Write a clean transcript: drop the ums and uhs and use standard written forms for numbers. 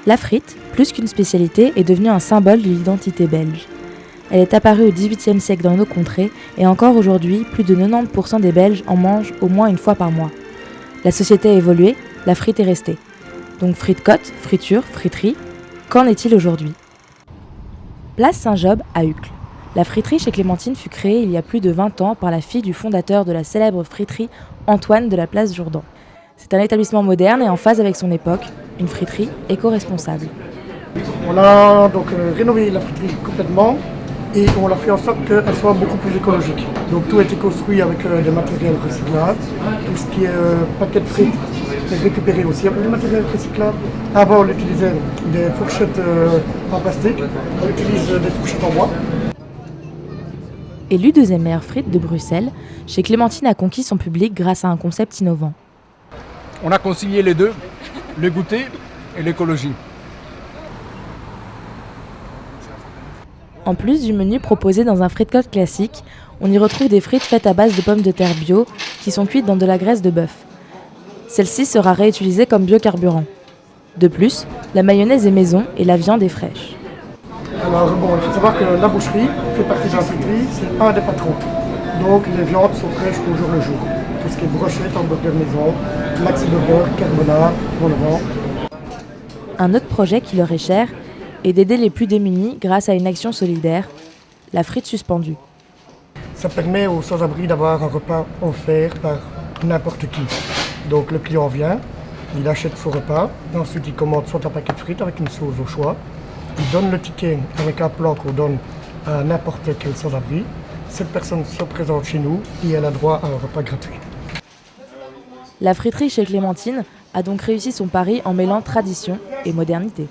La frite, plus qu'une spécialité, est devenue un symbole de l'identité belge. Elle est apparue au XVIIIe siècle dans nos contrées et encore aujourd'hui, plus de 90% des Belges en mangent au moins une fois par mois. La société a évolué, la frite est restée. Donc frite-côte, friture, friterie, qu'en est-il aujourd'hui ? Place Saint-Job à Uccle. La friterie chez Clémentine fut créée il y a plus de 20 ans par la fille du fondateur de la célèbre friterie Antoine de la place Jourdan. C'est un établissement moderne et en phase avec son époque, une friterie éco-responsable. On a donc rénové la friterie complètement et on a fait en sorte qu'elle soit beaucoup plus écologique. Donc tout a été construit avec des matériels recyclables. Tout ce qui est paquet de frites est récupéré aussi avec des matériels recyclables. Avant on utilisait des fourchettes en plastique, on utilise des fourchettes en bois. Élue deuxième meilleure frite de Bruxelles, chez Clémentine a conquis son public grâce à un concept innovant. On a concilié les deux, le goûter et l'écologie. En plus du menu proposé dans un frite-côte classique, on y retrouve des frites faites à base de pommes de terre bio qui sont cuites dans de la graisse de bœuf. Celle-ci sera réutilisée comme biocarburant. De plus, la mayonnaise est maison et la viande est fraîche. Alors bon, il faut savoir que la boucherie fait partie de la friterie, c'est un des patrons. Donc les viandes sont fraîches au jour le jour. Tout ce qui est brochette, hamburger maison, maxi burger, carbonara, on le vend. Un autre projet qui leur est cher est d'aider les plus démunis grâce à une action solidaire, la frite suspendue. Ça permet aux sans-abri d'avoir un repas offert par n'importe qui. Donc le client vient, il achète son repas, ensuite il commande soit un paquet de frites avec une sauce au choix, il donne le ticket avec un plan qu'on donne à n'importe quel sans-abri. Cette personne se présente chez nous et elle a droit à un repas gratuit. La friterie chez Clémentine a donc réussi son pari en mêlant tradition et modernité.